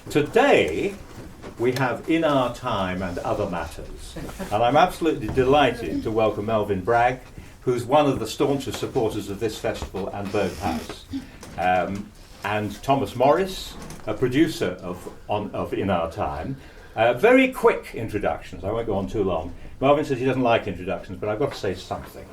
Today, we have In Our Time and Other Matters. And I'm absolutely delighted to welcome Melvyn Bragg, who's one of the staunchest supporters of this festival and Burgh House. And Thomas Morris, a producer of In Our Time. Very quick introductions, I won't go on too long. Melvyn says he doesn't like introductions, but I've got to say something.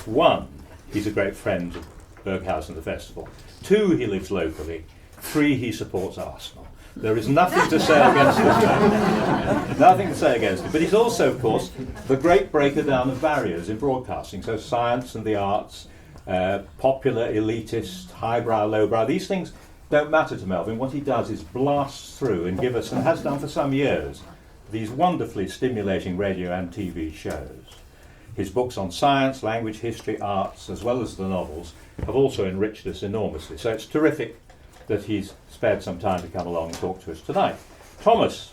One, he's a great friend of Burgh House and the festival. Two, he lives locally. Three, he supports Arsenal. There is nothing to say against him. Nothing to say against him. But he's also, of course, the great breaker down of barriers in broadcasting. So science and the arts, popular, elitist, highbrow, lowbrow, these things don't matter to Melvyn. What he does is blast through and give us, and has done for some years, these wonderfully stimulating radio and TV shows. His books on science, language, history, arts, as well as the novels, have also enriched us enormously. So it's terrific that he's spared some time to come along and talk to us tonight. Thomas,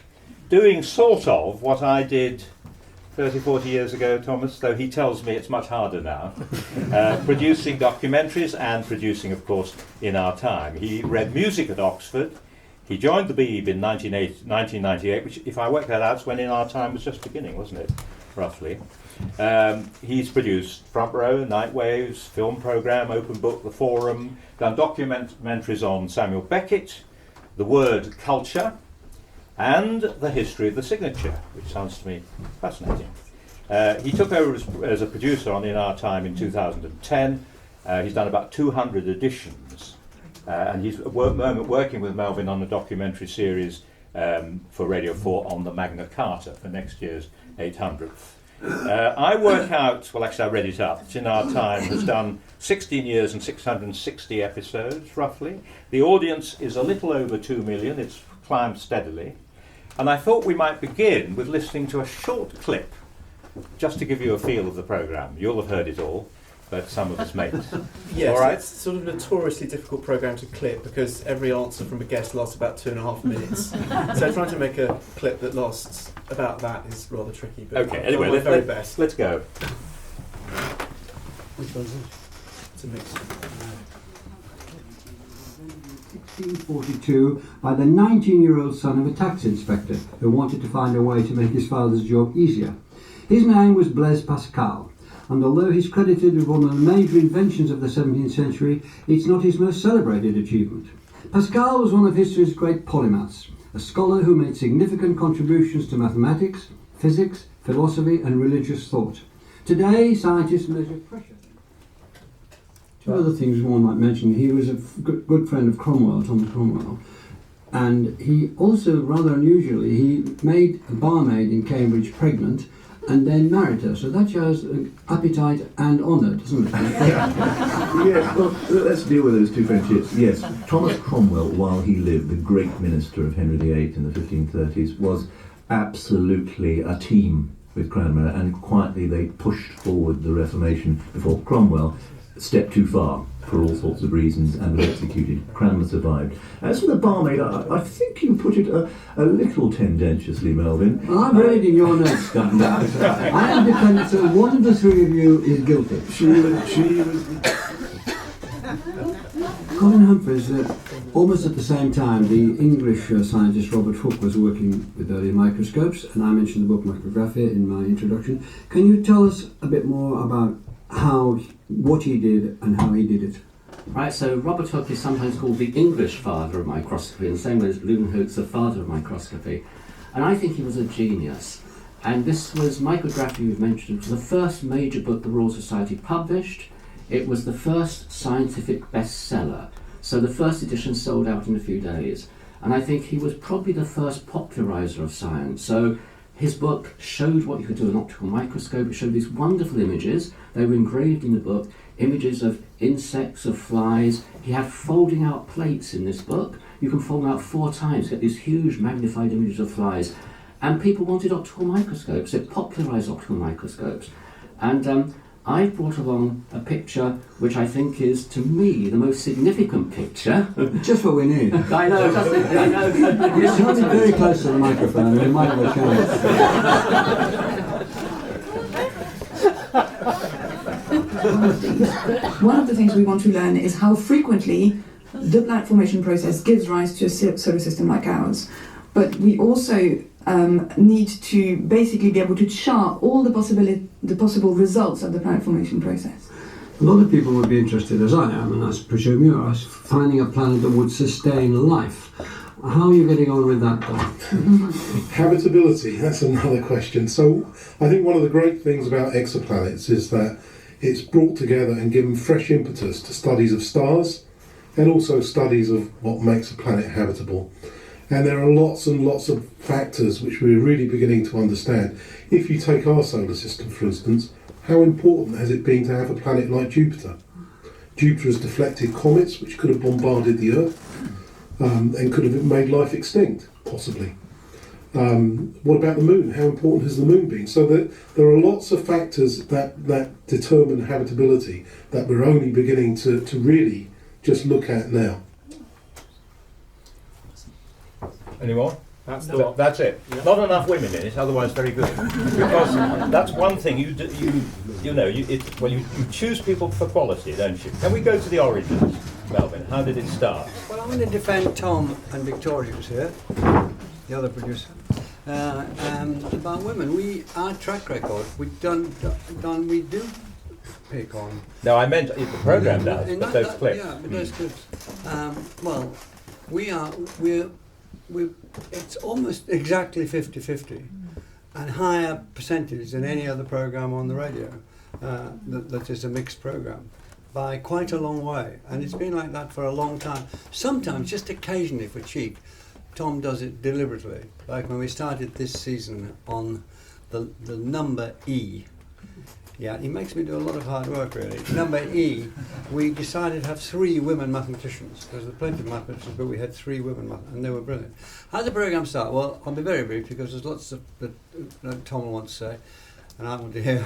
doing sort of what I did 30, 40 years ago, Thomas, though he tells me it's much harder now, producing documentaries and producing, of course, In Our Time. He read music at Oxford. He joined the Beeb in 1998, which, if I work that out, is when In Our Time was just beginning, wasn't it, roughly? He's produced Front Row, Night Waves, film programme, Open Book, The Forum, done documentaries on Samuel Beckett, the word culture, and the history of the signature, which sounds to me fascinating. He took over as a producer on In Our Time in 2010. He's done about 200 editions, and he's working with Melvyn on a documentary series for Radio 4 on the Magna Carta for next year's 800th. I work out, well actually I read it up, In Our Time has done 16 years and 660 episodes roughly. The audience is a little over 2 million, it's climbed steadily. And I thought we might begin with listening to a short clip, just to give you a feel of the programme. You'll have heard it all, but some of us mayn't. Yes, all right? It's sort of a notoriously difficult programme to clip because every answer from a guest lasts about 2.5 minutes. So trying to make a clip that lasts about that is rather tricky. But okay, anyway, let's go. Which one's it? It's a mix. 1642 by the 19-year-old son of a tax inspector who wanted to find a way to make his father's job easier. His name was Blaise Pascal, and although he's credited with one of the major inventions of the 17th century, it's not his most celebrated achievement. Pascal was one of history's great polymaths, a scholar who made significant contributions to mathematics, physics, philosophy and religious thought. Today, scientists measure pressure. Two other things one might mention. He was a good friend of Cromwell, Thomas Cromwell, and he also, rather unusually, he made a barmaid in Cambridge pregnant and then married her. So that shows appetite and honour, doesn't it? Yes, well, let's deal with those two friendships. Yes, Thomas Cromwell, while he lived, the great minister of Henry VIII in the 1530s, was absolutely a team with Cranmer, and quietly they pushed forward the Reformation before Cromwell stepped too far for all sorts of reasons and was executed. Cranmer survived. As for the barmaid, I think you put it a little tendentiously, Melvyn. Well, I'm reading your notes, Scotland. I am defending, so one of the three of you is guilty. She was Colin Humphreys, almost at the same time, the English scientist Robert Hooke was working with early microscopes, and I mentioned the book Micrographia in my introduction. Can you tell us a bit more about what he did and how he did it? Right, so Robert Hooke is sometimes called the English father of microscopy, in the same way as Leeuwenhoek's the father of microscopy. And I think he was a genius. And this was Micrographia you've mentioned. It was the first major book the Royal Society published. It was the first scientific bestseller. So the first edition sold out in a few days. And I think he was probably the first popularizer of science. So his book showed what you could do with an optical microscope. It showed these wonderful images. They were engraved in the book, images of insects, of flies. He had folding out plates in this book. You can fold them out 4 times, get these huge magnified images of flies. And people wanted optical microscopes. It popularised optical microscopes. And I brought along a picture which I think is, to me, the most significant picture. Just what we need. I know, I know. You're standing very close to the microphone, and we might have a chance. One of the things we want to learn is how frequently the black formation process gives rise to a solar system like ours. but we also need to basically be able to chart all the possible results of the planet formation process. A lot of people would be interested, as I am, and I presume you are, finding a planet that would sustain life. How are you getting on with that, Don? Habitability, that's another question. So I think one of the great things about exoplanets is that it's brought together and given fresh impetus to studies of stars and also studies of what makes a planet habitable. And there are lots and lots of factors which we're really beginning to understand. If you take our solar system, for instance, how important has it been to have a planet like Jupiter? Jupiter has deflected comets which could have bombarded the Earth and could have made life extinct, possibly. What about the Moon? How important has the Moon been? So that there are lots of factors that determine habitability that we're only beginning to really just look at now. Any more? That's the No, lot. that's it. Yeah. Not enough women in it, otherwise very good. Because that's one thing you choose people for quality, don't you? Can we go to the origins, Melvyn? How did it start? Well, I'm going to defend Tom and Victoria who's here, the other producer. About women, our track record, we do pick on. No, I meant the programme does, In but that- those clips. Yeah, but those clips. Well, it's almost exactly 50-50, and higher percentage than any other programme on the radio that is a mixed programme, by quite a long way. And it's been like that for a long time. Sometimes, just occasionally for cheek, Tom does it deliberately. Like when we started this season on the number E. Yeah, he makes me do a lot of hard work, really. Number E, we decided to have 3 women mathematicians. There's plenty of mathematicians, but we had 3 women, and they were brilliant. How did the programme start? Well, I'll be very brief because there's lots of that Tom will want to say, and I want to hear.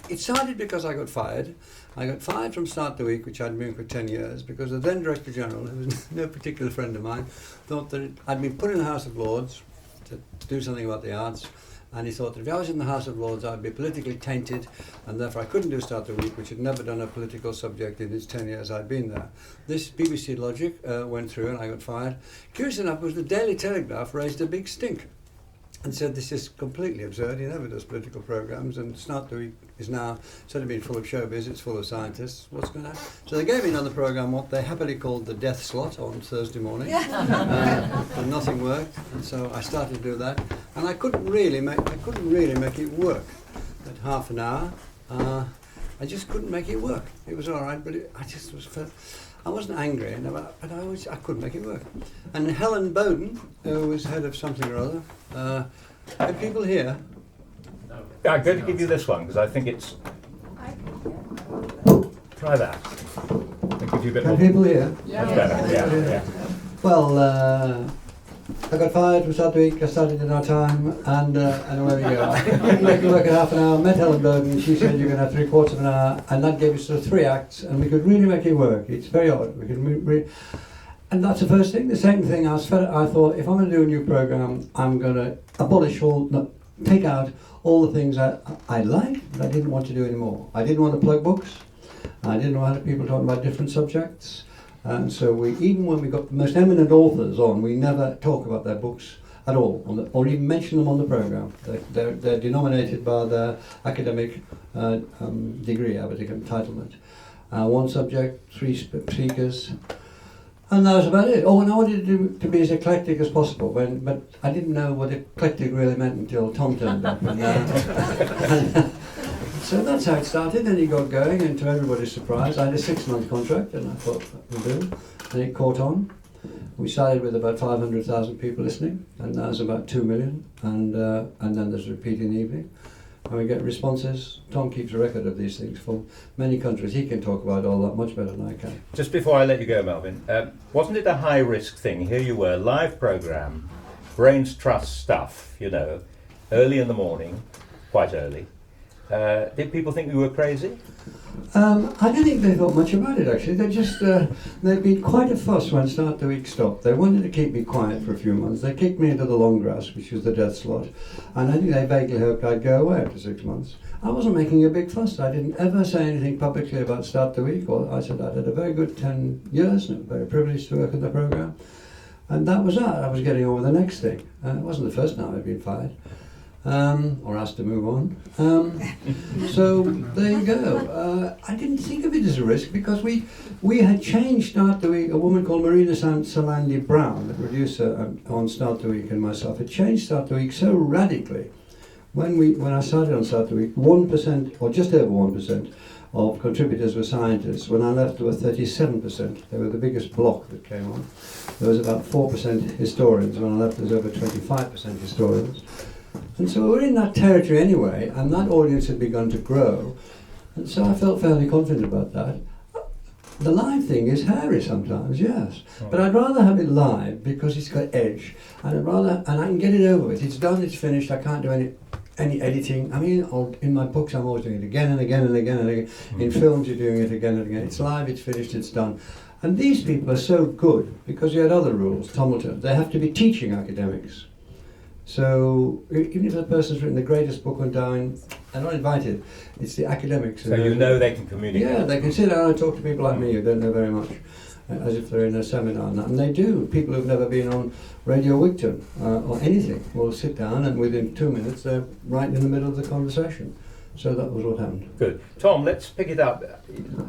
It started because I got fired. I got fired from Start the Week, which I'd been for 10 years, because the then Director General, who was no particular friend of mine, thought that I'd been put in the House of Lords to do something about the arts. And he thought that if I was in the House of Lords, I'd be politically tainted, and therefore I couldn't do Start the Week, which had never done a political subject in its 10 years I'd been there. This BBC logic went through, and I got fired. Curious enough, was the Daily Telegraph raised a big stink and said this is completely absurd. He never does political programmes, and Start the Week is now, instead of being full of showbiz, it's full of scientists. What's going on? So they gave me another programme, what they happily called the Death Slot, on Thursday morning, and nothing worked. And so I started to do that, and I couldn't really make it work. At half an hour, I just couldn't make it work. It was all right, but I wasn't angry, but I couldn't make it work. And Helen Bowden, who was head of something or other, had people here. Yeah, I'm going to give you this one because I think it's. Try that. I'll give you a bit more. People here. That's better. Yeah. Well, I got fired from Start the Week. I started in our time, and away we go. Couldn't make it work at half an hour. Met Helen Bowden. She said you're going to have 3/4 of an hour, and that gave us sort of 3 acts, and we could really make it work. It's very odd. We could and that's the first thing. The second thing, I thought, if I'm going to do a new programme, I'm going to take out all the things I liked, but I didn't want to do anymore. I didn't want to plug books. I didn't want people talking about different subjects. And so even when we got the most eminent authors on, we never talk about their books at all, or even mention them on the programme. They're denominated by their academic degree, academic entitlement. One subject, 3 speakers, and that was about it. Oh, and I wanted to be as eclectic as possible, but I didn't know what eclectic really meant until Tom turned up. So that's how it started, and he got going, and to everybody's surprise, I had a 6-month contract, and I thought we'll do, and it caught on. We started with about 500,000 people listening, and now there's about 2 million, and then there's a repeat in the evening, and we get responses. Tom keeps a record of these things for many countries. He can talk about all that much better than I can. Just before I let you go, Melvyn, wasn't it a high-risk thing? Here you were, live programme, brains trust stuff, early in the morning, quite early. Did people think you were crazy? I don't think they thought much about it, actually. They'd been quite a fuss when Start the Week stopped. They wanted to keep me quiet for a few months. They kicked me into the long grass, which was the death slot, and I think they vaguely hoped I'd go away after 6 months. I wasn't making a big fuss. I didn't ever say anything publicly about Start the Week. I said I'd had a very good 10 years, and I'm very privileged to work in the programme. And that was that. I was getting on with the next thing. It wasn't the first time I'd been fired. Or asked to move on. So there you go. I didn't think of it as a risk because we had changed Start the Week. A woman called Marina Salandi Brown, the producer on Start the Week, and myself had changed Start the Week so radically. When I started on Start the Week, 1% or just over 1% of contributors were scientists. When I left, there were 37%. They were the biggest block that came on. There was about 4% historians. When I left, there was over 25% historians. And so we were in that territory anyway, and that audience had begun to grow, and so I felt fairly confident about that. The live thing is hairy sometimes, yes, but I'd rather have it live because it's got edge, and I can get it over with. It's done, it's finished. I can't do any editing. I mean, in my books, I'm always doing it again and again and again and again. In films, you're doing it again and again. It's live, it's finished, it's done. And these people are so good because you had other rules. Tomilton, they have to be teaching academics. So even if the person's written the greatest book on Darwin, they're not invited. It's the academics. So you know they can communicate. Yeah, they can sit down and talk to people like me who don't know very much, as if they're in a seminar. And they do. People who've never been on Radio Wigton or anything will sit down, and within 2 minutes they're right in the middle of the conversation. So that was what happened. Good. Tom, let's pick it up.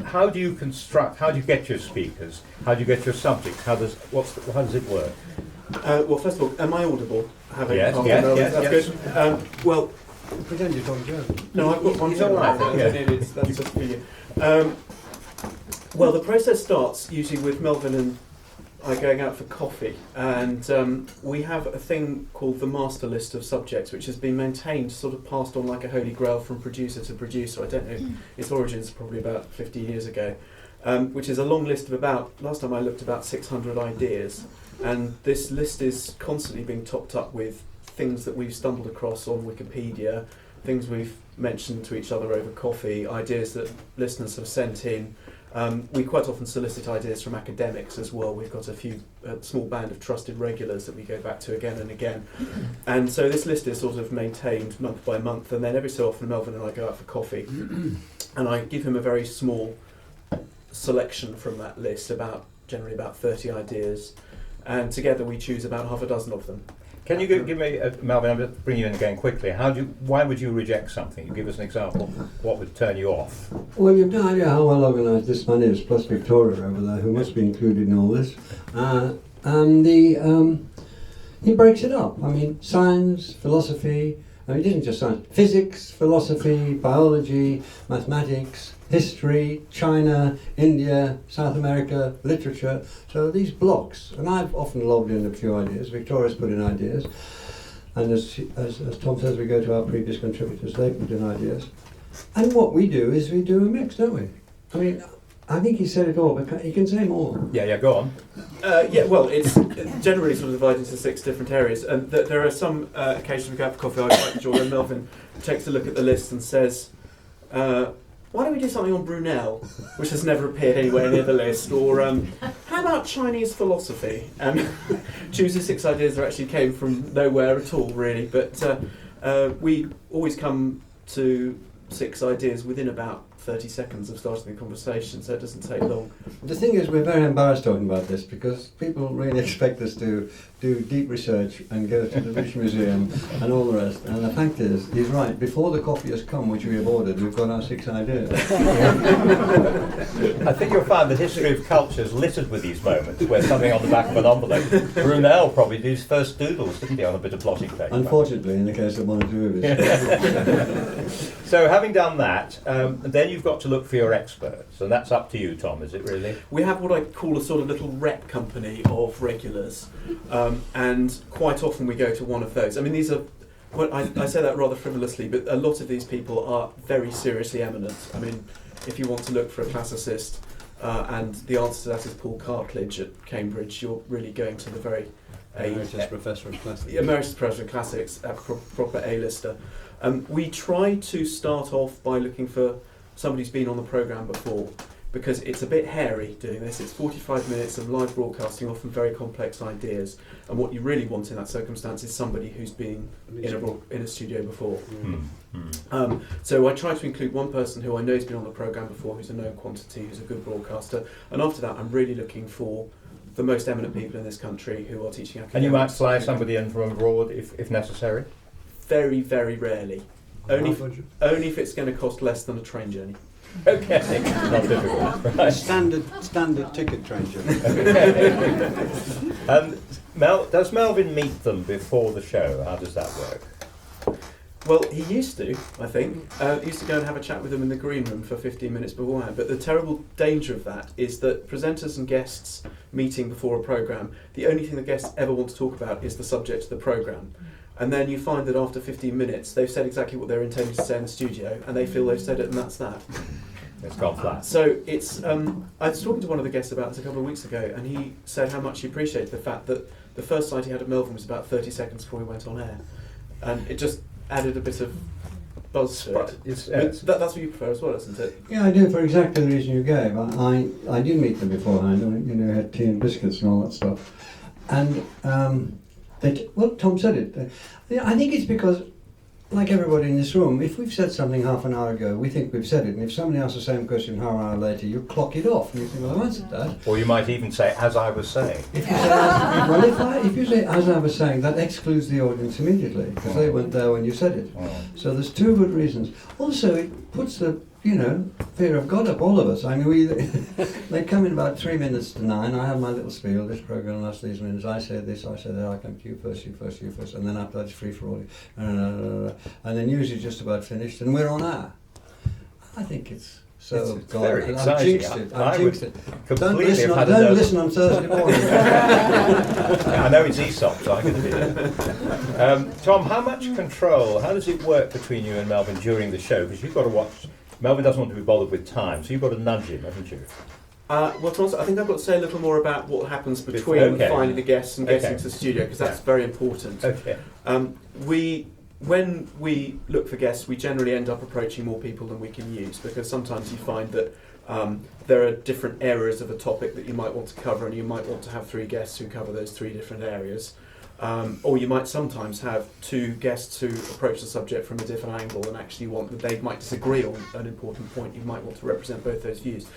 How do you get your speakers? How do you get your subjects? How does it work? Well, first of all, am I audible? Yes. That's good. Well, Pretend you're talking German. no, I've got one. He's all right. That's just for you. Well, the process starts usually with Melvyn and I going out for coffee, and we have a thing called the master list of subjects, which has been maintained, sort of passed on like a holy grail from producer to producer. I don't know, its origins probably about 50 years ago, which is a long list of last time I looked, about 600 ideas. And this list is constantly being topped up with things that we've stumbled across on Wikipedia, things we've mentioned to each other over coffee, ideas that listeners have sent in. We quite often solicit ideas from academics as well. We've got a small band of trusted regulars that we go back to again and again. And so this list is sort of maintained month by month, and then every so often Melvyn and I go out for coffee and I give him a very small selection from that list, generally about 30 ideas. And together we choose about half a dozen of them. Can you give me, Melvyn, I'm going to bring you in again quickly. Why would you reject something? You give us an example. What would turn you off? Well, you've no idea how well organised this man is, plus Victoria over there, who must be included in all this. He breaks it up. I mean, science, philosophy, it isn't just science. Physics, philosophy, biology, mathematics, history, China, India, South America, literature. So these blocks, and I've often lobbed in a few ideas. Victoria's put in ideas, and as Tom says, we go to our previous contributors, they put in ideas. And what we do is we do a mix, don't we? I mean, I think he said it all, but he can say more. Yeah, go on. Well, it's generally sort of divided into 6 different areas, and there are some occasions we go out for coffee I quite enjoy when Melvyn takes a look at the list and says, why don't we do something on Brunel, which has never appeared anywhere near the list, or how about Chinese philosophy? And chooses 6 ideas that actually came from nowhere at all, really, but we always come to 6 ideas within about 30 seconds of starting the conversation, so it doesn't take long. The thing is, we're very embarrassed talking about this because people really expect us to do deep research and go to the British Museum and all the rest. And the fact is, he's right. Before the coffee has come, which we have ordered, we've got our 6 ideas. I think you'll find the history of culture is littered with these moments where something on the back of an envelope. Brunel probably did his first doodles, didn't he, on a bit of blotting paper? Unfortunately, in the case of one or two of us. So having done that, then you've got to look for your experts, and that's up to you, Tom, is it really? We have what I call a sort of little rep company of regulars, and quite often we go to one of those. I mean, these are, well, I say that rather frivolously, but a lot of these people are very seriously eminent. I mean, if you want to look for a classicist, and the answer to that is Paul Cartledge at Cambridge, you're really going to the very Emeritus Professor of Classics. Emeritus Professor of Classics, proper A-lister. We try to start off by looking for somebody who's been on the programme before, because it's a bit hairy doing this. It's 45 minutes of live broadcasting, often very complex ideas, and what you really want in that circumstance is somebody who's been in a studio before. So I try to include one person who I know has been on the programme before, who's a known quantity, who's a good broadcaster, and after that I'm really looking for the most eminent people in this country who are teaching academics. And you might fly somebody in from abroad if necessary? Very, very rarely. Only if it's going to cost less than a train journey. Okay, not difficult. Right. Standard ticket train journey. And does Melvyn meet them before the show? How does that work? Well, he used to, I think. He used to go and have a chat with them in the green room for 15 minutes beforehand. But the terrible danger of that is that presenters and guests meeting before a programme, the only thing the guests ever want to talk about is the subject of the programme. And then you find that after 15 minutes, they've said exactly what they're intending to say in the studio, and they feel they've said it, and that's that. It's gone flat. So it's. I was talking to one of the guests about this a couple of weeks ago, and he said how much he appreciated the fact that the first sight he had of Melvyn was about 30 seconds before he went on air, and it just added a bit of buzz to it. That's what you prefer as well, isn't it? Yeah, I do, for exactly the reason you gave. I did meet them beforehand, had tea and biscuits and all that stuff. And Tom said it. I think it's because, like everybody in this room, if we've said something half an hour ago, we think we've said it, and if somebody asks the same question half an hour later, you clock it off, and you think, well, I've answered that. Or you might even say, as I was saying. If you say, if you say, as I was saying, that excludes the audience immediately, because they weren't there when you said it. So there's two good reasons. Also, it puts the fear of God up all of us. I mean, they come in about 3 minutes to 9. I have my little spiel. This programme lasts these minutes. I say this, I say that. I come to you first, you first, you first, and then after that, it's free for all. And then news is just about finished, and we're on air. I think it's so. It's very exciting. I've jinxed it. Don't Completely listen on Thursday morning. I know it's Aesop, so I'm going to be there. Tom, how does it work between you and Melvyn during the show? Because you've got to watch. Melvyn doesn't want to be bothered with time, so you've got to nudge him, haven't you? Well, Thomas, I think I've got to say a little more about what happens between finding the guests and getting to the studio, because that's very important. Okay. When we look for guests, we generally end up approaching more people than we can use, because sometimes you find that there are different areas of a topic that you might want to cover, and you might want to have 3 guests who cover those 3 different areas. Or you might sometimes have 2 guests who approach the subject from a different angle and actually want that they might disagree on an important point. You might want to represent both those views.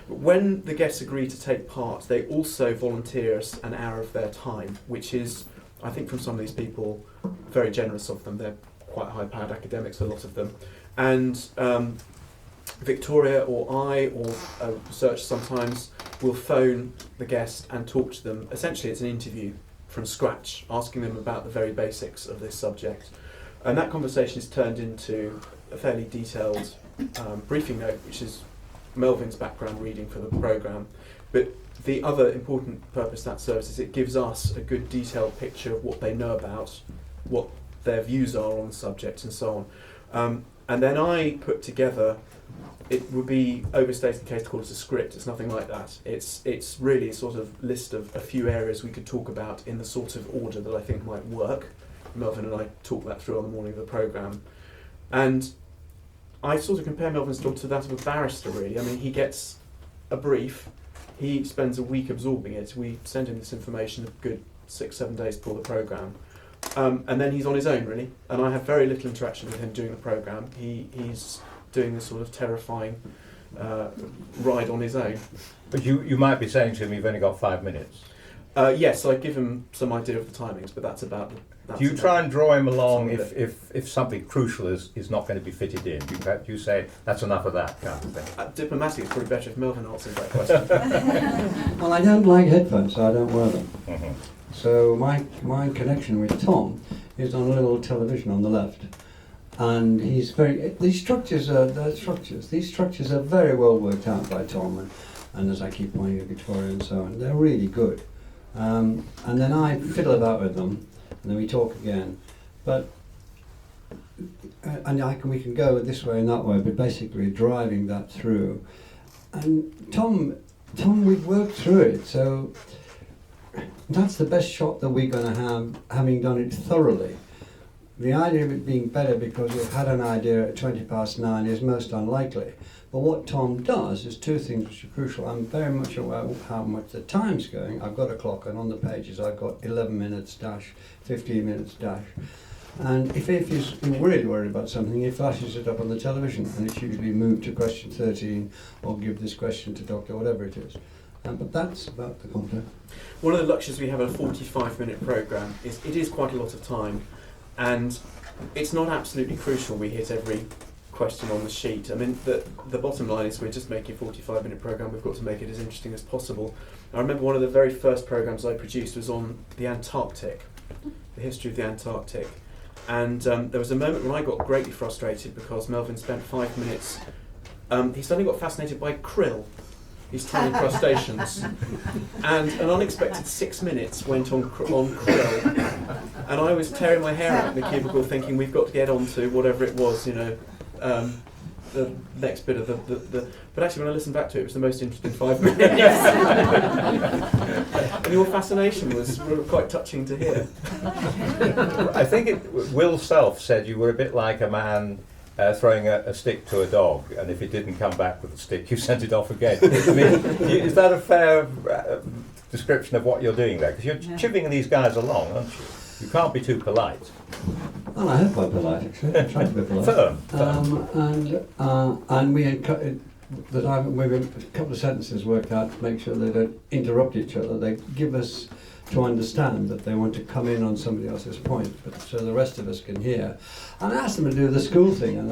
But when the guests agree to take part, they also volunteer us an hour of their time, which is, I think from some of these people, very generous of them. They're quite high-powered academics, a lot of them. And Victoria or I or a researcher sometimes will phone the guest and talk to them. Essentially, it's an interview from scratch, asking them about the very basics of this subject. And that conversation is turned into a fairly detailed briefing note, which is Melvyn's background reading for the programme. But the other important purpose that serves is it gives us a good detailed picture of what they know about, what their views are on the subject and so on. And then I put together, it would be overstating the case to call it a script. It's nothing like that. It's really a sort of list of a few areas we could talk about in the sort of order that I think might work. Melvyn and I talk that through on the morning of the programme. And I sort of compare Melvyn's job to that of a barrister, really. I mean, he gets a brief, he spends a week absorbing it. We send him this information a good 6-7 days before the programme. And then he's on his own, really. And I have very little interaction with him during the programme. He's doing this sort of terrifying ride on his own. But you might be saying to him, you've only got 5 minutes. Yes, I give him some idea of the timings, but that's about it. Do you try and draw him along if something crucial is not going to be fitted in? Do you say, that's enough of that kind of thing? Diplomatically, it's probably better if Melvyn answers that question. Well, I don't like headphones, so I don't wear them. Mm-hmm. So my connection with Tom is on a little television on the left. And he's these structures are very well worked out by Tom, and as I keep pointing at Victoria and so on, they're really good. And then I fiddle about with them, and then we talk again. But we can go this way and that way, but basically driving that through. And Tom, we've worked through it, so that's the best shot that we're going to have, having done it thoroughly. The idea of it being better because we've had an idea at 9:20 is most unlikely. But what Tom does is 2 things which are crucial. I'm very much aware of how much the time's going. I've got a clock, and on the pages I've got 11 minutes dash, 15 minutes dash. And if he's really worried about something, he flashes it up on the television, and it's usually moved to question 13 or give this question to doctor, whatever it is. But that's about the content. One of the luxuries we have in a 45-minute programme is it is quite a lot of time, and it's not absolutely crucial we hit every question on the sheet. I mean, the bottom line is we're just making a 45-minute programme, we've got to make it as interesting as possible. I remember one of the very first programmes I produced was on the Antarctic, the history of the Antarctic. And there was a moment when I got greatly frustrated because Melvyn spent 5 minutes. He suddenly got fascinated by krill, these tiny crustaceans, and an unexpected 6 minutes went on krill. And I was tearing my hair out in the cubicle, thinking we've got to get on to whatever it was, the next bit of the. But actually, when I listened back to it, it was the most interesting 5 minutes. And your fascination was quite touching to hear. I think Will Self said you were a bit like a man throwing a stick to a dog, and if it didn't come back with the stick, you sent it off again. I mean, is that a fair description of what you're doing there? Because you're chipping these guys along, aren't you? You can't be too polite. Well, I hope I'm polite, actually. I'm trying to be polite. Firm. And we we've a couple of sentences worked out to make sure they don't interrupt each other. They give us to understand that they want to come in on somebody else's point, but so the rest of us can hear. And I asked them to do the school thing, and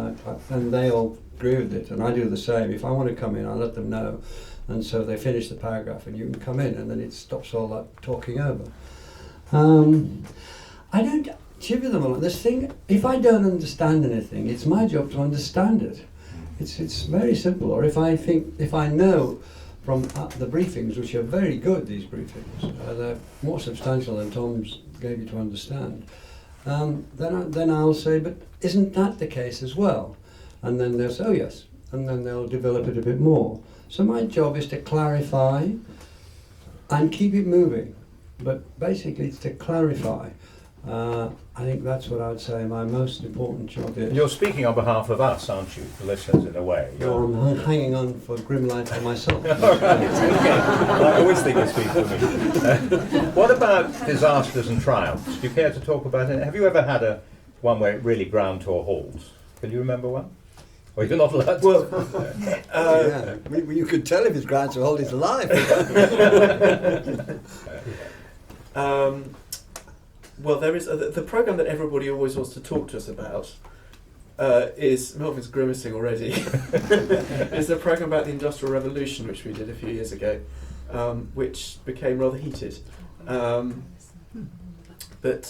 they all agree with it, and I do the same. If I want to come in, I let them know, and so they finish the paragraph, and you can come in, and then it stops all that talking over. I don't chivvy them on this thing. If I don't understand anything, it's my job to understand it. It's very simple. Or if I know from the briefings, which are very good, these briefings, they're more substantial than Tom's gave you to understand, then I'll say, but isn't that the case as well? And then they'll say, oh yes, and then they'll develop it a bit more. So my job is to clarify and keep it moving, but basically it's to clarify. I think that's what I would say my most important job is. You're speaking on behalf of us, aren't you, the listeners, in a way? I'm hanging on for grim life for myself. All right, okay. I always think you speak for me. What about disasters and triumphs? Do you care to talk about it? Have you ever had one where it really ground to a halt? Can you remember one? Or you're not allowed to? Well, you could tell if his ground to a halt, he's alive. Well, there is the programme that everybody always wants to talk to us about is, Melvin's grimacing already, is the programme about the Industrial Revolution, which we did a few years ago, which became rather heated. But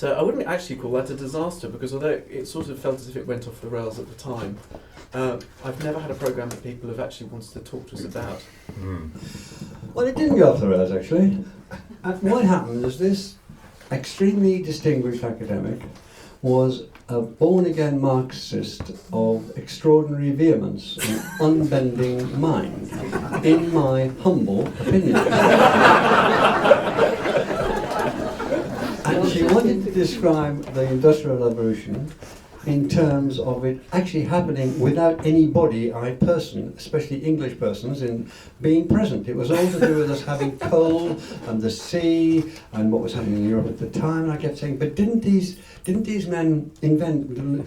I wouldn't actually call that a disaster, because although it sort of felt as if it went off the rails at the time, I've never had a programme that people have actually wanted to talk to us about. Well, it didn't go off the rails, actually. What happened is this extremely distinguished academic was a born-again Marxist of extraordinary vehemence and unbending mind, in my humble opinion. And she wanted to describe the Industrial Revolution in terms of it actually happening without anybody, especially English persons, in being present. It was all to do with us having coal and the sea and what was happening in Europe at the time. And I kept saying, but didn't these men invent the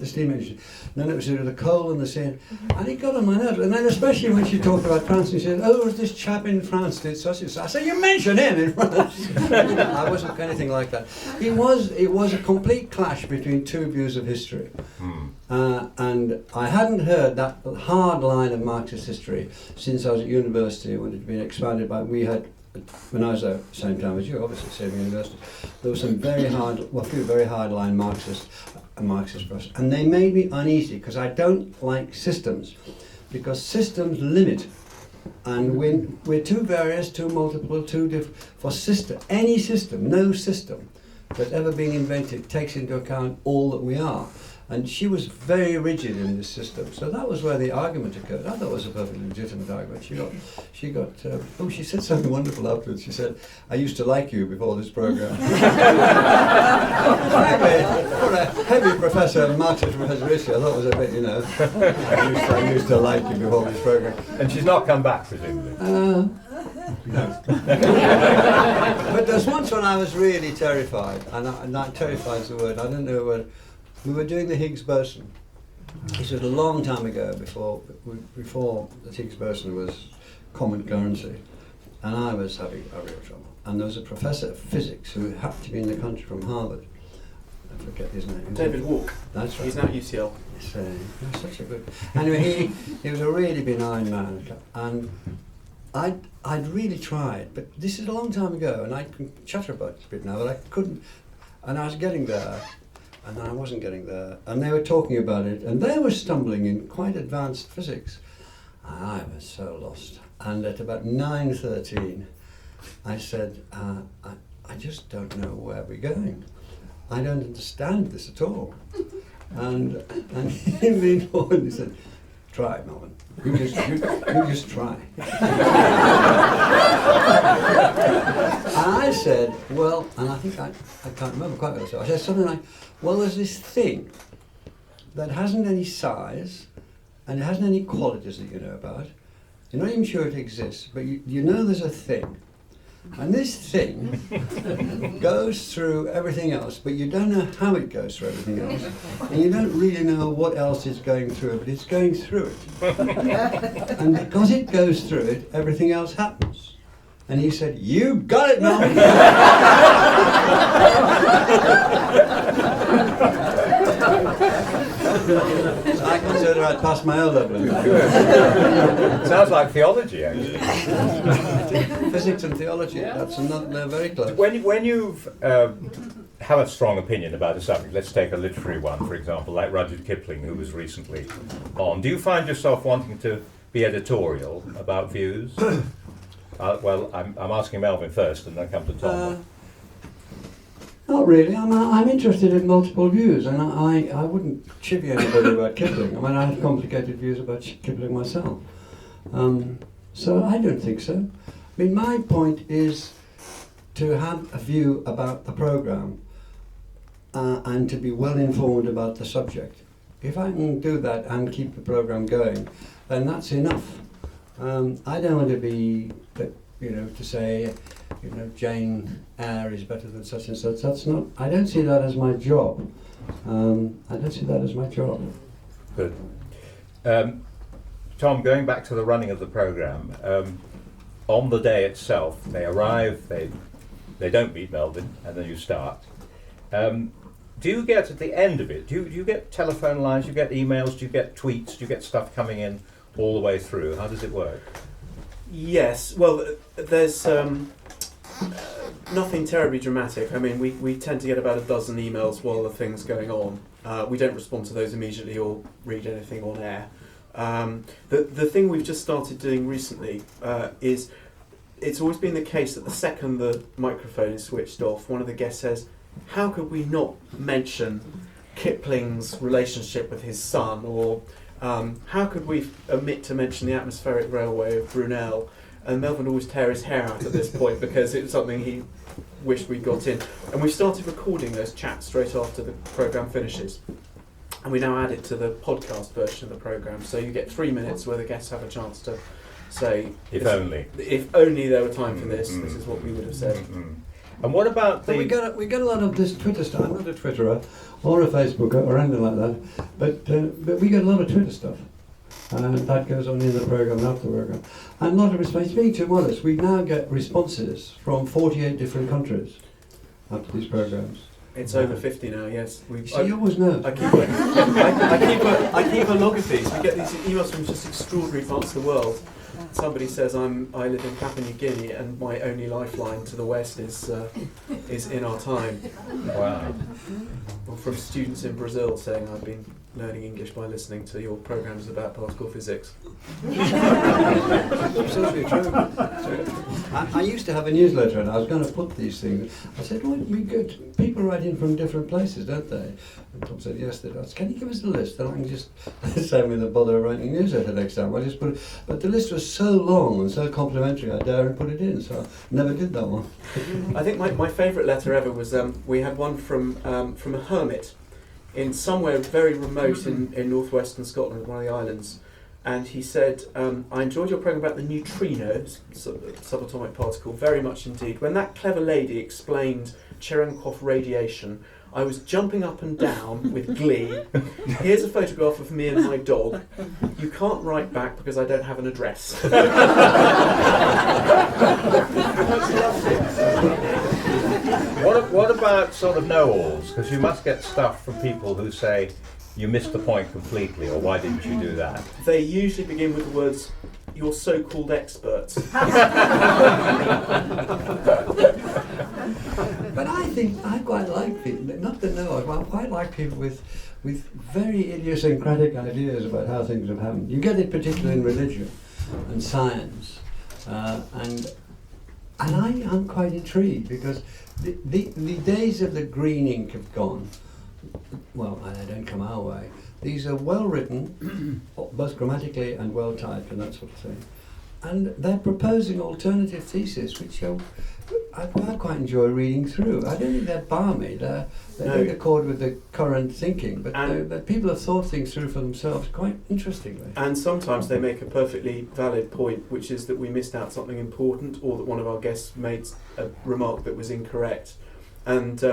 steam engine? Then it was to do with the coal and the sea. And it got on my nerves. And then especially when she talked about France, and she said, oh, this chap in France did such and such. I said, you mentioned him in France. I wasn't anything like that. It was a complete clash between two views of history. And I hadn't heard that hard line of Marxist history since I was at university, when it had been expanded by, when I was at the same time as you, obviously, same university, there was some a few very hard line Marxist press, and they made me uneasy, because I don't like systems, because systems limit. And when we're too various, too multiple, too different, for any system, no system that's ever been invented takes into account all that we are. And she was very rigid in this system, so that was where the argument occurred. I thought it was a perfectly legitimate argument. She said something wonderful afterwards. She said, I used to like you before this programme. For a heavy professor of Marxist history, I thought it was a bit, I used to like you before this programme. And she's not come back, presumably? No. But there's once when I was really terrified, and that terrified is the word, I don't know what. We were doing the Higgs boson. This was a long time ago, before the Higgs boson was common currency. and I was having a real trouble. And there was a professor of physics who happened to be in the country from Harvard. I forget his name. David Walk. That's right. He's now at UCL. So, he was such a good. Anyway, he was a really benign man, and I'd really tried, but this is a long time ago, and I can chatter about it a bit now, but I couldn't. And I was getting there, and then I wasn't getting there, and they were talking about it, and they were stumbling in quite advanced physics. And I was so lost. And at about 9:13, I said, I just don't know where we're going. I don't understand this at all. And he leaned forward and he said, try it, Melvyn. You just try. And I said, well, and I think I can't remember quite what I said. I said something like, well, there's this thing that hasn't any size and it hasn't any qualities that you know about. You're not even sure it exists, but you know there's a thing. And this thing goes through everything else, but you don't know how it goes through everything else. And you don't really know what else is going through it, but it's going through it. And because it goes through it, everything else happens. And he said, you got it, Melvyn! I consider I'd passed my O level. Sounds like theology, actually. Physics and theology, that's not, they're very close. When you've have a strong opinion about a subject, let's take a literary one, for example, like Rudyard Kipling, who was recently on, do you find yourself wanting to be editorial about views? Well, I'm asking Melvyn first, and then come to Tom. Not really. I'm interested in multiple views, and I wouldn't chivvy anybody about Kipling. I mean, I have complicated views about Kipling myself. So I don't think so. I mean, my point is to have a view about the programme and to be well informed about the subject. If I can do that and keep the programme going, then that's enough. I don't want to be, to say, Jane Eyre is better than such and such. That's not. I don't see that as my job. Good. Tom, going back to the running of the programme, on the day itself, they arrive, they don't meet Melvyn, and then you start. Do you get, at the end of it, do you get telephone lines, do you get emails, do you get tweets, do you get stuff coming in all the way through? How does it work? Yes, well, there's nothing terribly dramatic. I mean, we tend to get about a dozen emails while the thing's going on. We don't respond to those immediately or read anything on air. The thing we've just started doing recently is, it's always been the case that the second the microphone is switched off, one of the guests says, how could we not mention Kipling's relationship with his son, or how could we omit to mention the atmospheric railway of Brunel? And Melvyn always tear his hair out at this point because it was something he wished we'd got in. And we started recording those chats straight after the programme finishes. And we now add it to the podcast version of the programme, so you get 3 minutes where the guests have a chance to say, if only there were time for this, this is what we would have said. And what about the... We get a lot of this Twitter stuff. I'm not a Twitterer or a Facebooker or anything like that, but we get a lot of Twitter stuff. And that goes on in the programme and after the programme. And a lot of responses. Being too modest, we now get responses from 48 different countries after these programmes. It's over 50 now, yes. You always know. I keep a log of these. We get these emails from just extraordinary parts of the world. Somebody says I live in Papua New Guinea and my only lifeline to the west is in our time. Wow. Or from students in Brazil saying I've been learning English by listening to your programmes about particle physics. Absolutely true. I used to have a newsletter and I was going to put these things. I said, well, we get people write in from different places, don't they? And Tom said, yes, they do. I said, can you give us a list? Then I can just save me the bother of writing a newsletter next time. I just put it. But the list was so long and so complimentary, I dared put it in, so I never did that one. I think my favourite letter ever was, we had one from a hermit in somewhere very remote in northwestern Scotland, one of the islands. And he said, I enjoyed your programme about the neutrinos, subatomic particle, very much indeed. When that clever lady explained Cherenkov radiation, I was jumping up and down with glee. Here's a photograph of me and my dog. You can't write back because I don't have an address. sort of know-alls? Because you must get stuff from people who say, you missed the point completely, or why didn't you do that? They usually begin with the words, "Your so-called experts." But I think I quite like people, not the know-alls, but I quite like people with very idiosyncratic ideas about how things have happened. You get it particularly in religion and science, and I am quite intrigued because the days of the green ink have gone. Well, they don't come our way. These are well written, both grammatically and well typed and that sort of thing. And they're proposing alternative theses, which I quite enjoy reading through. I don't think they're balmy. They don't accord with the current thinking, but people have thought things through for themselves quite interestingly. And sometimes they make a perfectly valid point, which is that we missed out something important, or that one of our guests made a remark that was incorrect. And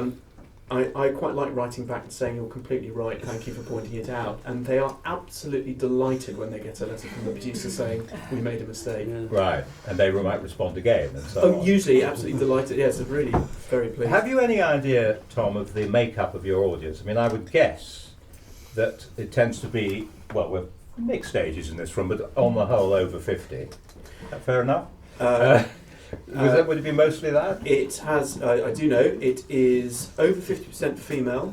I quite like writing back and saying, "You're completely right, thank you for pointing it out." And they are absolutely delighted when they get a letter from the producer saying, "We made a mistake." Yeah. Right, and they might respond again and so on. Usually absolutely delighted, yes, really very pleased. Have you any idea, Tom, of the makeup of your audience? I mean, I would guess that it tends to be, well, we're mixed ages in this room, but on the whole over 50. Is that fair enough? Would it be mostly that? It has, I do know, it is over 50% female,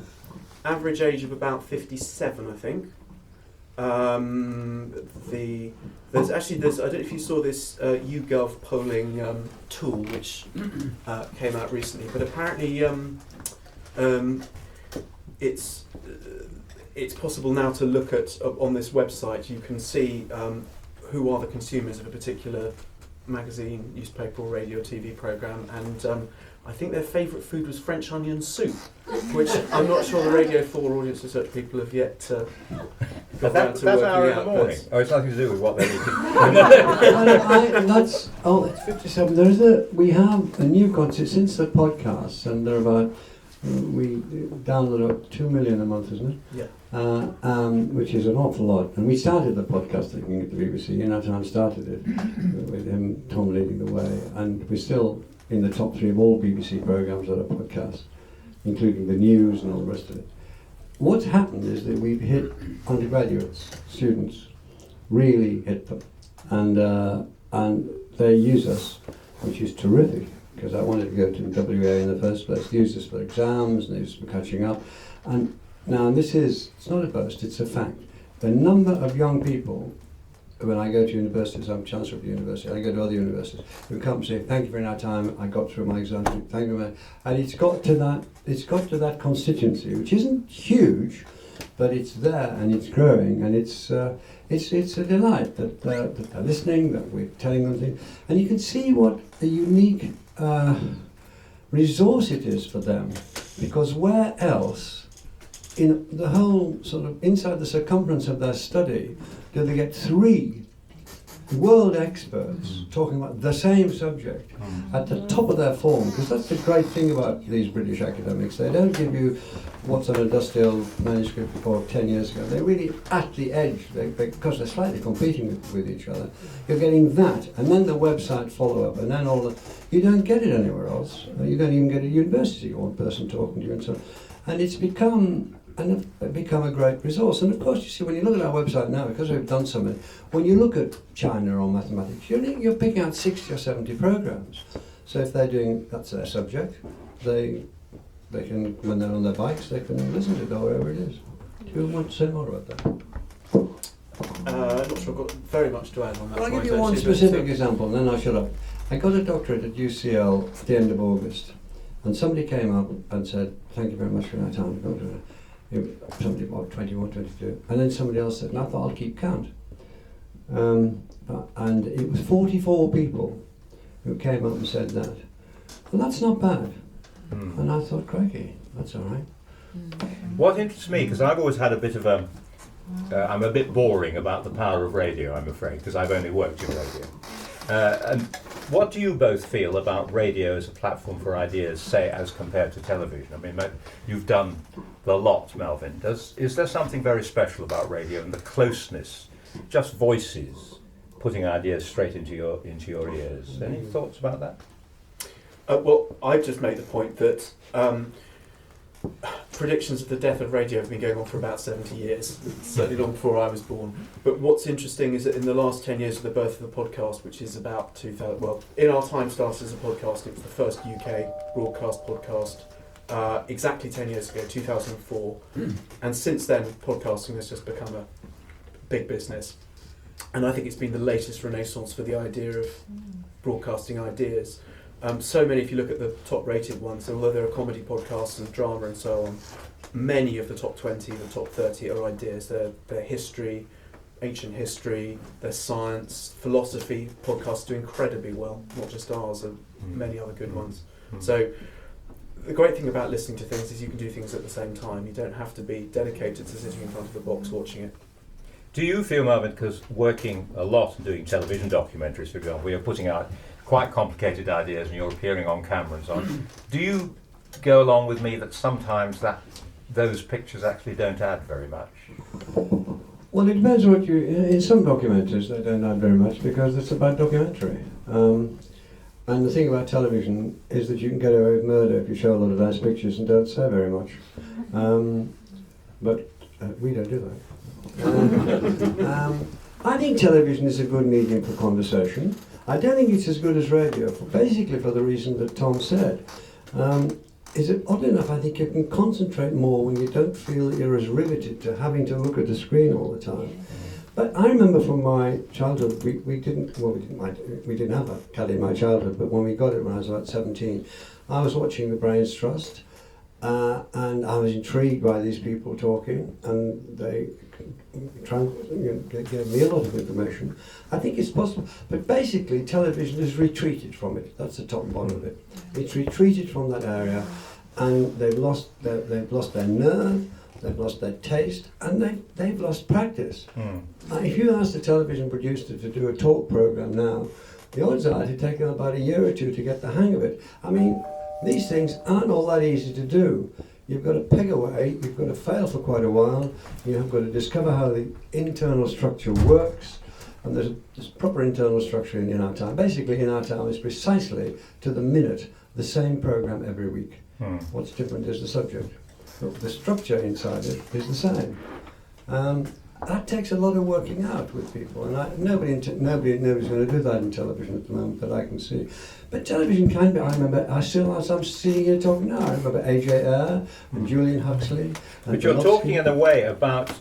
average age of about 57, I think. There's I don't know if you saw this YouGov polling tool which came out recently, but apparently it's possible now to look at, on this website, you can see who are the consumers of a particular magazine, newspaper or radio or TV programme, and I think their favourite food was French onion soup, which I'm not sure the Radio 4 audience research people have yet got around to that's working hour in the out. morning. Oh, it's nothing to do with what they're eating. That's 57. We have a new concept since the podcast, and there are about we download about 2 million a month, isn't it? Yeah. Which is an awful lot. And we started the podcast thinking at the BBC. Time started it with him, Tom leading the way, and we're still in the top 3 of all BBC programmes that are podcasts, including the news and all the rest of it. What's happened is that we've hit undergraduates, students, really hit them, and they use us, which is terrific, because I wanted to go to WA in the first place. They use us for exams, and they use us for catching up. And now, it's not a boast, it's a fact. The number of young people, when I go to universities, I'm Chancellor of the university, I go to other universities, who come and say, "Thank you for your time, I got through my exams, thank you very much." And it's got to that constituency, which isn't huge, but it's there and it's growing, and it's a delight that they're listening, that we're telling them things. And you can see what a unique resource it is for them, because where else in the whole sort of inside the circumference of their study do they get 3 world experts talking about the same subject at the top of their form? Because that's the great thing about these British academics. They don't give you what's on a dusty old manuscript for 10 years ago. They're really at the edge, because they're slightly competing with each other. You're getting that, and then the website follow-up, and then you don't get it anywhere else. You don't even get it at university, one person talking to you and so on. And it's become a great resource. And of course, you see, when you look at our website now, because we've done something, when you look at China or mathematics, you're picking out 60 or 70 programs. So if they're doing, that's their subject, they can, when they're on their bikes, they can listen to it or wherever it is. Do you want to say more about that? I'm not sure I've got very much to add on that. Well, I'll give point, you one actually, specific example, and then I'll shut up. I got a doctorate at UCL at the end of August, and somebody came up and said, "Thank you very much for your time." Somebody about 21, 22, and then somebody else said, and I thought I'll keep count. And it was 44 people who came up and said that. Well, that's not bad. And I thought, crikey, that's all right. What interests me, because I've always had a bit of I'm a bit boring about the power of radio, I'm afraid, because I've only worked in radio. And what do you both feel about radio as a platform for ideas, say, as compared to television? I mean, you've done the lot, Melvyn. Is there something very special about radio and the closeness, just voices, putting ideas straight into your ears? Any thoughts about that? Well, I've just made the point that predictions of the death of radio have been going on for about 70 years, certainly long before I was born. But what's interesting is that in the last 10 years of the birth of the podcast, which is about 2000, well, In Our Time started as a podcast. It was the first UK broadcast podcast exactly 10 years ago, 2004. And since then, podcasting has just become a big business. And I think it's been the latest renaissance for the idea of broadcasting ideas. So many, if you look at the top rated ones, although there are comedy podcasts and drama and so on, many of the top 20, the top 30 are ideas. They're history, ancient history, they're science, philosophy. Podcasts do incredibly well, not just ours, and many other good ones. So the great thing about listening to things is you can do things at the same time. You don't have to be dedicated to sitting in front of the box watching it. Do you feel, Melvyn, because working a lot and doing television documentaries, for example, we are putting out quite complicated ideas and you're appearing on camera and so on, do you go along with me that sometimes those pictures actually don't add very much? Well, it depends what you... In some documentaries they don't add very much because it's about documentary. And the thing about television is that you can get away with murder if you show a lot of nice pictures and don't say very much. But we don't do that. I think television is a good medium for conversation. I don't think it's as good as radio, basically for the reason that Tom said. Is it odd enough, I think you can concentrate more when you don't feel that you're as riveted to having to look at the screen all the time. But I remember from my childhood, we didn't have a telly in my childhood, but when we got it when I was about 17, I was watching the Brains Trust, and I was intrigued by these people talking, and they gave me a lot of information. I think it's possible, but basically television has retreated from it. That's the top and bottom of it. It's retreated from that area, and they've lost their nerve, they've lost their taste, and they've lost practice. If you ask the television producer to do a talk program now, the odds are it'd take them about a year or two to get the hang of it. I mean, these things aren't all that easy to do. You've got to peg away, you've got to fail for quite a while, you've got to discover how the internal structure works, and there's proper internal structure in Our Time. Basically, In Our Time is precisely, to the minute, the same program every week. What's different is the subject. But the structure inside it is the same. That takes a lot of working out with people, and nobody's going to do that in television at the moment that I can see. But television can be. I remember, as I'm sitting here talking now, I remember A.J. Eyre and Julian Huxley. But you're talking in a way about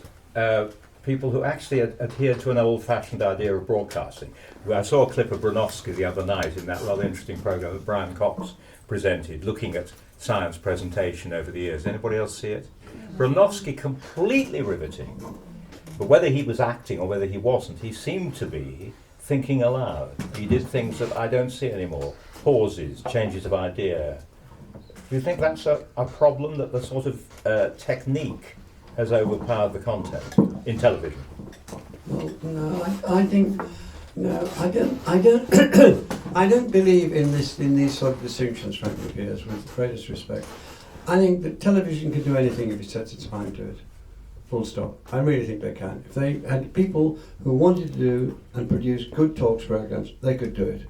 people who actually adhere to an old-fashioned idea of broadcasting. I saw a clip of Bronowski the other night in that rather interesting programme that Brian Cox presented, looking at science presentation over the years. Anybody else see it? Bronowski, completely riveting. But whether he was acting or whether he wasn't, he seemed to be thinking aloud. He did things that I don't see anymore. Pauses, changes of idea. Do you think that's a problem, that the sort of technique has overpowered the content in television? Well, no, I think no, I don't. I don't believe in these sort of distinctions, frankly, Piers, with the greatest respect. I think that television can do anything if it sets its mind to it. Full stop. I really think they can. If they had people who wanted to do and produce good talks programs, they could do it.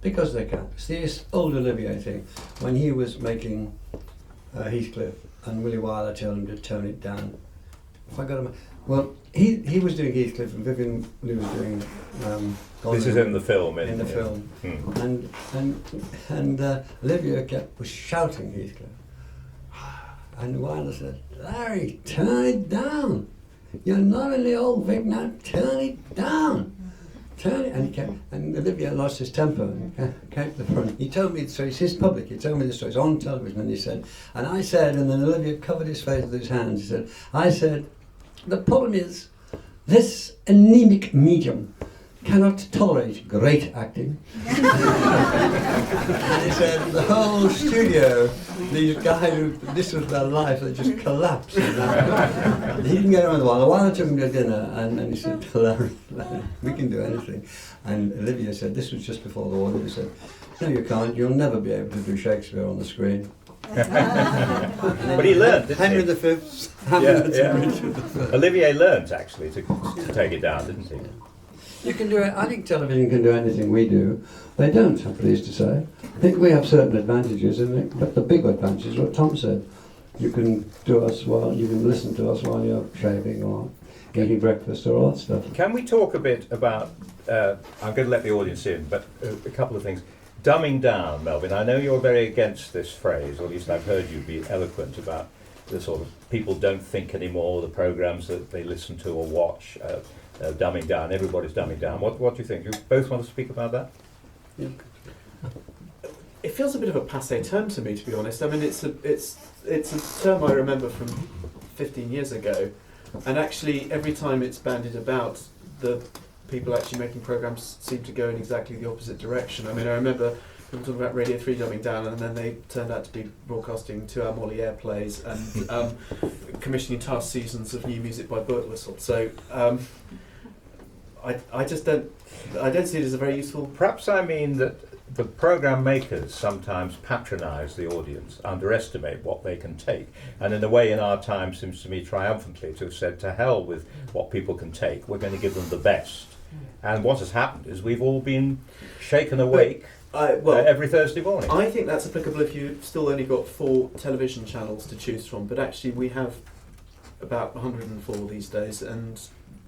Because they can. It's this old Olivier thing. When he was making Heathcliff and Willie Wyler told him to tone it down. If I got him... Well, he was doing Heathcliff and Vivian Leigh was doing... This is in the film, in the film. And Olivier was shouting Heathcliff. And Wyler said, "Larry, turn it down. You're not in the old Vic now. Turn it down. Turn it." And Olivier lost his temper and came to the front. He told me the story. It's his public. He told me the story. It's on television. And he said, and I said, and then Olivier covered his face with his hands. He said, I said, "The problem is, this anemic medium cannot tolerate great acting." And he said, the whole studio, these guys who, this was their life, they just collapsed. He didn't get on with the Wyler. Wyler took him to dinner and he said, Larry, we can do anything. And Olivier said, this was just before the war, he said, "No, you can't, you'll never be able to do Shakespeare on the screen." But he learned, didn't Henry he? V. Olivier learned, actually, to take it down, didn't he? You can do it. I think television can do anything we do. They don't, I'm pleased to say. I think we have certain advantages, but the big advantage is what Tom said. You can listen to us while you're shaving or eating breakfast or all that stuff. Can we talk a bit about, I'm going to let the audience in, but a couple of things. Dumbing down, Melvyn. I know you're very against this phrase, or at least I've heard you be eloquent about the sort of people don't think anymore, the programmes that they listen to or watch, dumbing down. Everybody's dumbing down. What do you think? You both want to speak about that? Yeah. It feels a bit of a passé term to me, to be honest. I mean, it's a term I remember from 15 years ago, and actually every time it's bandied about, the people actually making programmes seem to go in exactly the opposite direction. I mean, I remember people talking about Radio 3 dumbing down, and then they turned out to be broadcasting 2-hour Moliere plays and commissioning entire seasons of new music by Burgh. So I just don't see it as a very useful. Perhaps I mean that the programme makers sometimes patronise the audience, underestimate what they can take, and in a way in our time seems to me triumphantly to have said to hell with what people can take, we're going to give them the best. And what has happened is we've all been shaken awake every Thursday morning. I think that's applicable if you've still only got 4 television channels to choose from, but actually we have about 104 these days, and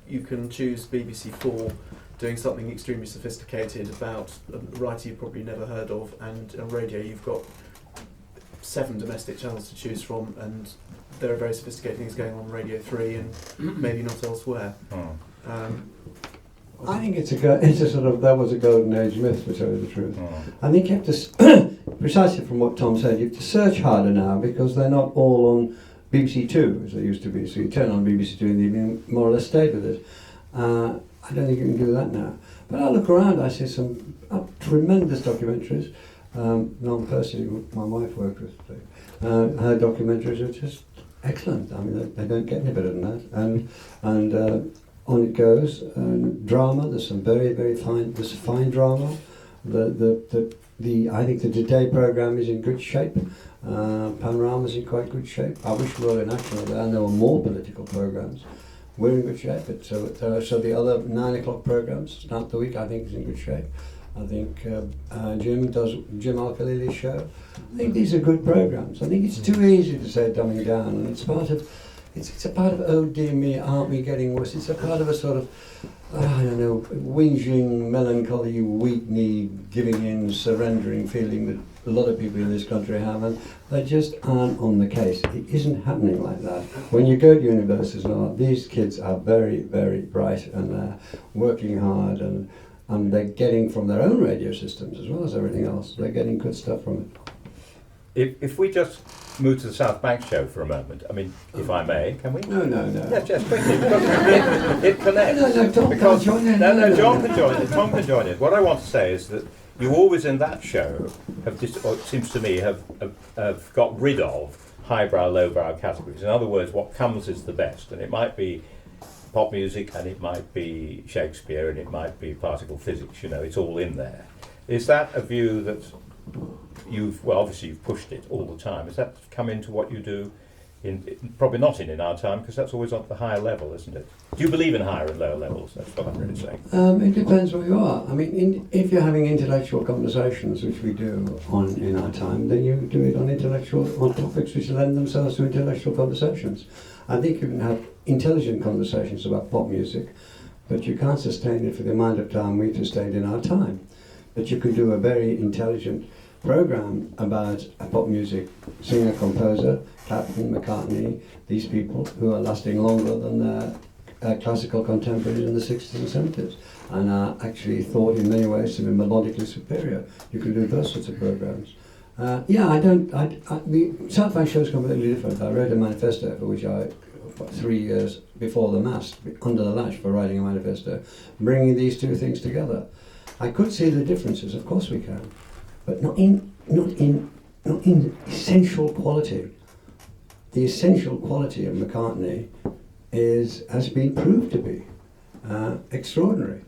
you can choose BBC 4 doing something extremely sophisticated about a writer you've probably never heard of, and on radio you've got 7 domestic channels to choose from, and there are very sophisticated things going on Radio 3 and maybe not elsewhere. I think it's a sort of, that was a golden age myth, to tell you the truth. I think you have to, precisely from what Tom said, you have to search harder now because they're not all on BBC 2 as they used to be. So you turn on BBC 2 in the evening, more or less stayed with it. I don't think you can do that now. But I look around, I see some tremendous documentaries. Not personally, my wife worked with her documentaries are just excellent. I mean, they don't get any better than that. And on it goes. Drama, there's some very, very fine. There's fine drama. I think the Today programme is in good shape. Panorama's in quite good shape. I wish we were in action over there, and there were more political programmes. We're in good shape. So the other 9 o'clock programmes, Start the Week, I think is in good shape. I think Jim does Jim Al-Khalili's show. I think these are good programmes. I think it's too easy to say dumbing down, and it's a part of oh dear me, aren't we getting worse? It's a part of a sort of I don't know, whinging, melancholy, weak-kneed, giving in, surrendering feeling that a lot of people in this country have, and they just aren't on the case. It isn't happening like that. When you go to universities now, these kids are very, very bright, and they're working hard, and they're getting from their own radio systems as well as everything else. They're getting good stuff from it. If we just move to the South Bank show for a moment, I mean, if I may, can we? No. Yeah, just quickly, because it connects. No, Tom can't join in. No, John can join it. Tom can join it. What I want to say is that you always in that show have, or it seems to me, have got rid of highbrow, lowbrow categories. In other words, what comes is the best, and it might be pop music, and it might be Shakespeare, and it might be particle physics. You know, it's all in there. Is that a view that obviously you've pushed it all the time. Has that come into what you do? Probably not in our time, because that's always at the higher level, isn't it? Do you believe in higher and lower levels? That's what I'm really saying. It depends where you are. I mean, if you're having intellectual conversations, which we do in our time, then you do it on topics which lend themselves to intellectual conversations. I think you can have intelligent conversations about pop music, but you can't sustain it for the amount of time we've sustained in our time. But you could do a very intelligent program about pop music, singer, composer, Clapton, McCartney, these people who are lasting longer than their classical contemporaries in the 60s and 70s, and are actually thought in many ways to be melodically superior. You can do those sorts of programs. The South Bank show is completely different. I wrote a manifesto for which 3 years before the mast, under the lash for writing a manifesto, bringing these two things together. I could see the differences, of course we can, but not in essential quality. The essential quality of McCartney has been proved to be extraordinary,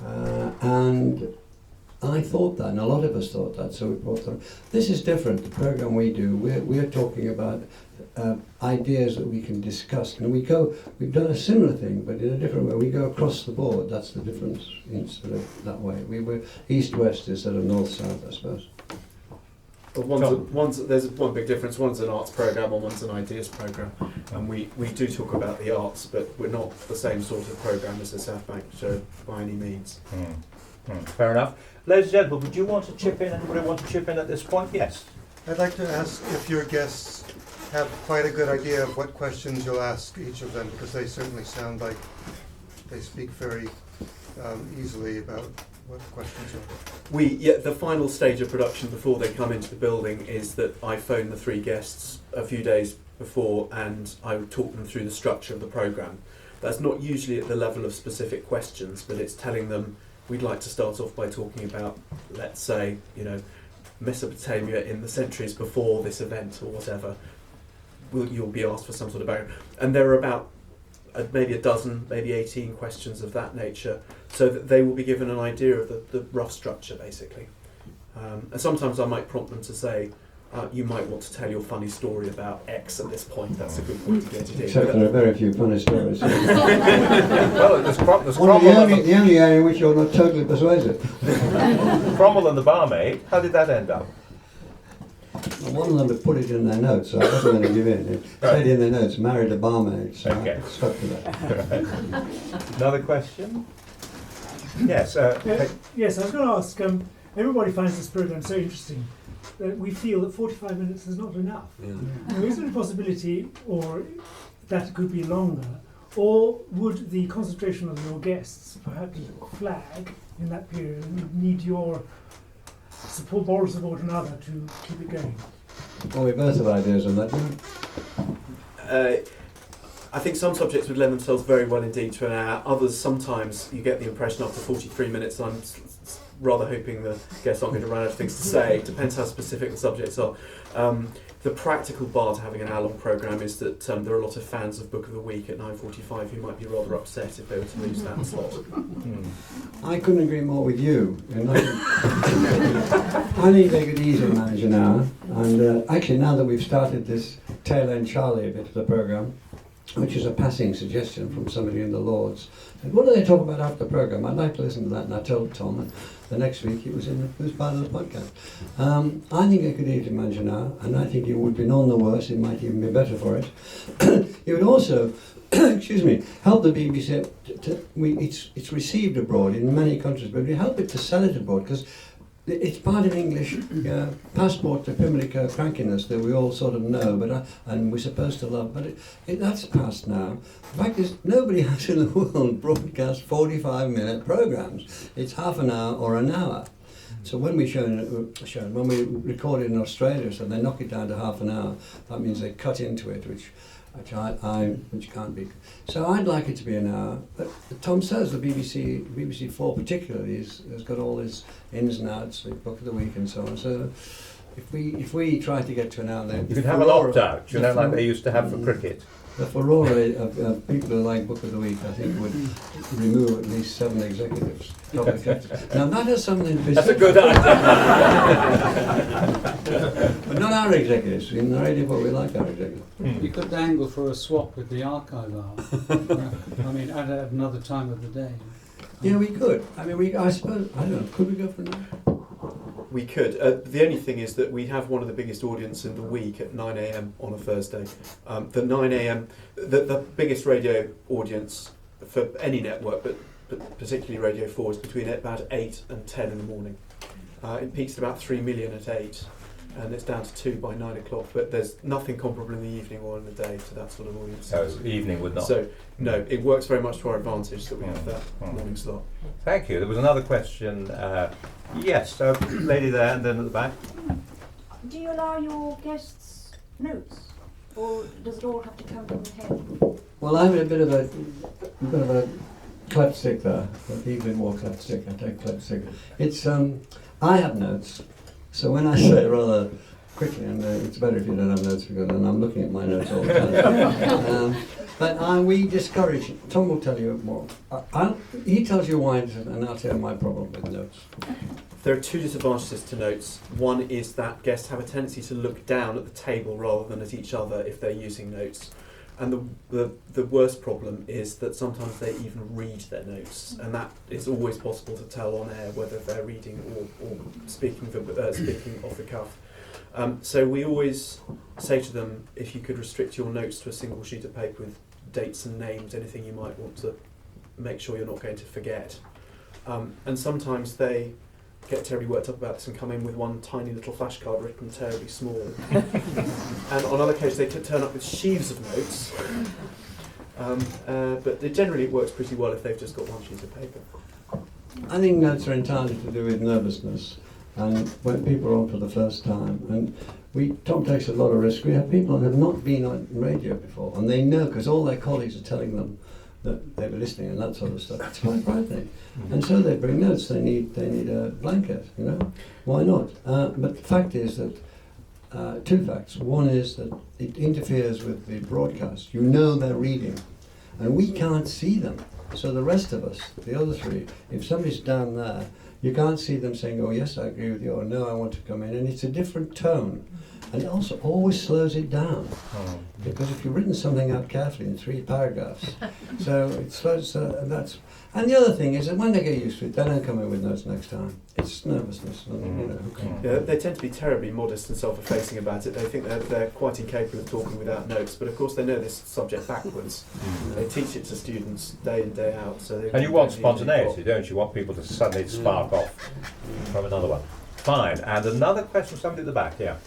and I thought that, and a lot of us thought that, so we brought them. This is different. The program we do, we're talking about ideas that we can discuss, and we've done a similar thing, but in a different way. We go across the board. That's the difference instead of that way. We were east-west instead of north-south, I suppose. Well, there's one big difference. One's an arts programme and one's an ideas programme. And we do talk about the arts, but we're not the same sort of programme as the South Bank show by any means. Fair enough. Ladies and gentlemen, would you want to chip in? Anybody want to chip in at this point? Yes. I'd like to ask if your guests have quite a good idea of what questions you'll ask each of them, because they certainly sound like they speak very easily about what the questions are. The final stage of production before they come into the building is that I phone the three guests a few days before and I would talk them through the structure of the programme. That's not usually at the level of specific questions, but it's telling them we'd like to start off by talking about, let's say, Mesopotamia in the centuries before this event or whatever. You'll be asked for some sort of background. And there are about maybe a dozen, maybe 18 questions of that nature, so that they will be given an idea of the rough structure, basically. And sometimes I might prompt them to say, you might want to tell your funny story about X at this point. That's a good point to get it in. Except there are very few funny stories. Well, there's the only area in which you're not totally persuasive. Cromwell and the barmaid. How did that end up? Well, one of them had put it in their notes, so I wasn't going to give in. It said in their notes, married a barmaid, so I stuck to that. Another question? Yes. Yes, I was going to ask, everybody finds this programme so interesting that we feel that 45 minutes is not enough. Now, is there a possibility or that it could be longer, or would the concentration of your guests perhaps flag in that period and need your moral support another to keep it going? Well, we both have ideas on that, don't we? I think some subjects would lend themselves very well indeed to an hour. Others, sometimes you get the impression after 43 minutes, I'm rather hoping the guests aren't going to run out of things to say. It depends how specific the subjects are. The practical bar to having an hour-long programme is that there are a lot of fans of Book of the Week at 9:45 who might be rather upset if they were to lose that slot. I couldn't agree more with you. I think they could easily manage an hour. And actually, now that we've started this tail-end Charlie bit of the programme, which is a passing suggestion from somebody in the Lords, and what do they talk about after the programme? I'd like to listen to that, and I told Tom, and the next week it was part of the podcast. I think I could easily manage an hour, and I think it would be none the worse. It might even be better for it. It would also, help the BBC. It's received abroad in many countries, but we help it to sell it abroad, because it's part of English passport to Pimlico crankiness that we all sort of know, and we're supposed to love. But that's past now. The fact is, nobody else in the world broadcasts 45-minute programmes. It's half an hour or an hour. So when we when we record it in Australia, so they knock it down to half an hour. That means they cut into it, which can't be. So I'd like it to be an hour. But Tom says the BBC 4 particularly has got all this ins and outs, the Book of the Week and so on. So if we try to get to an hour, then you could have an opt-out, like they used to have for cricket. The furore of people who like Book of the Week, I think, would remove at least 7 executives. Now that is something. That's a good idea. But not our executives. In the radio, but we like our executives. You could dangle for a swap with the archive hour. At another time of the day. Yeah, we could. I suppose. I don't know. Could we go for now? We could. The only thing is that we have one of the biggest audience in the week at 9 a.m. on a Thursday. The 9 a.m. The biggest radio audience for any network, but particularly Radio 4, is between about 8 and 10 in the morning. It peaks at about 3 million at 8, and it's down to 2 by 9 o'clock. But there's nothing comparable in the evening or in the day to that sort of audience. So the evening would not. So no, it works very much to our advantage that we have that morning slot. Thank you. There was another question. Yes, lady there, and then at the back. Do you allow your guests notes, or does it all have to come from the head? Well, I'm a bit of a cleft stick there, but even more cleft stick. I take cleft stick. It's I have notes, so when I say rather quickly, and it's better if you don't have notes because then I'm looking at my notes all the time. But we discourage. Tom will tell you more. He tells you why, and I'll tell you my problem with notes. There are two disadvantages to notes. One is that guests have a tendency to look down at the table rather than at each other if they're using notes. And the worst problem is that sometimes they even read their notes, and that is always possible to tell on air whether they're reading or speaking off the cuff. So we always say to them, if you could restrict your notes to a single sheet of paper with dates and names, anything you might want to make sure you're not going to forget. And sometimes they get terribly worked up about this and come in with one tiny little flashcard written terribly small. And on other occasions they could turn up with sheaves of notes. But generally it works pretty well if they've just got one sheet of paper. I think notes are entirely to do with nervousness, and when people are on for the first time, and Tom takes a lot of risk. We have people who have not been on radio before, and they know because all their colleagues are telling them that they were listening and that sort of stuff. It's quite frightening. And so they bring notes. They need a blanket. Why not? But the fact is that two facts. One is that it interferes with the broadcast. They're reading, and we can't see them. So the rest of us, the other three, if somebody's down there, you can't see them saying, "Oh yes, I agree with you," or "No, I want to come in," and it's a different tone. And it also always slows it down, because if you've written something out carefully in 3 paragraphs, so it slows. And the other thing is that when they get used to it, they don't come in with notes next time. It's nervousness, Yeah, they tend to be terribly modest and self-effacing about it. They think they're quite incapable of talking without notes, but of course they know this subject backwards. They teach it to students day in, day out. And you want spontaneity, don't you? You want people to suddenly spark off from another one. Fine. And another question, somebody at the back, yeah.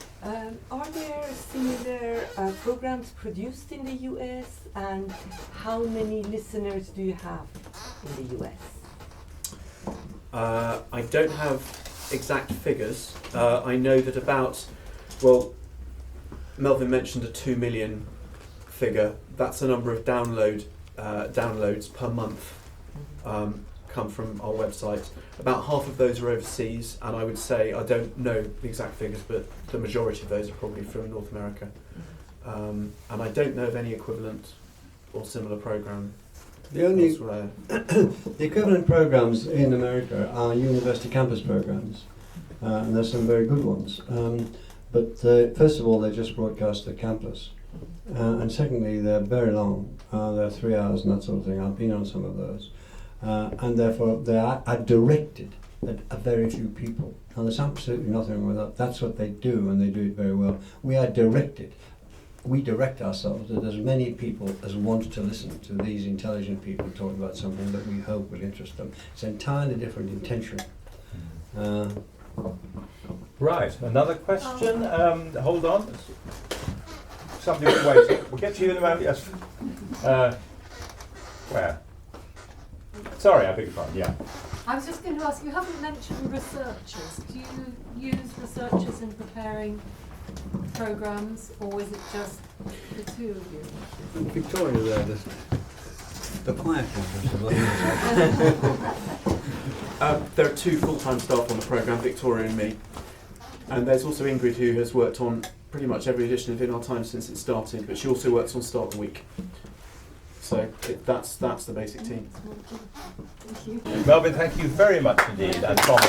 Are there similar programs produced in the US, and how many listeners do you have in the US? I don't have exact figures. I know that Melvyn mentioned a 2 million figure. That's the number of downloads per month come from our website. About half of those are overseas, and I would say, I don't know the exact figures, but the majority of those are probably from North America. And I don't know of any equivalent or similar program elsewhere. The equivalent programs in America are university campus programs, and there's some very good ones. But first of all, they just broadcast at campus, and secondly, they're very long. They're 3 hours and that sort of thing. I've been on some of those. And therefore they are directed at a very few people. And there's absolutely nothing wrong with that. That's what they do, and they do it very well. We are directed. We direct ourselves at as many people as want to listen to these intelligent people talking about something that we hope will interest them. It's an entirely different intention. Right, another question. Hold on. Somebody will wait. We'll get to you in a moment. Yes. Where? Sorry, I beg your pardon, yeah. I was just going to ask, you haven't mentioned researchers. Do you use researchers in preparing programmes, or is it just the two of you? Victoria there, the quiet one. There are 2 full-time staff on the programme, Victoria and me. And there's also Ingrid, who has worked on pretty much every edition of In Our Time since it started, but she also works on Start the Week. So that's the basic team. Thank you. Melvyn, thank you very much indeed, and Thomas.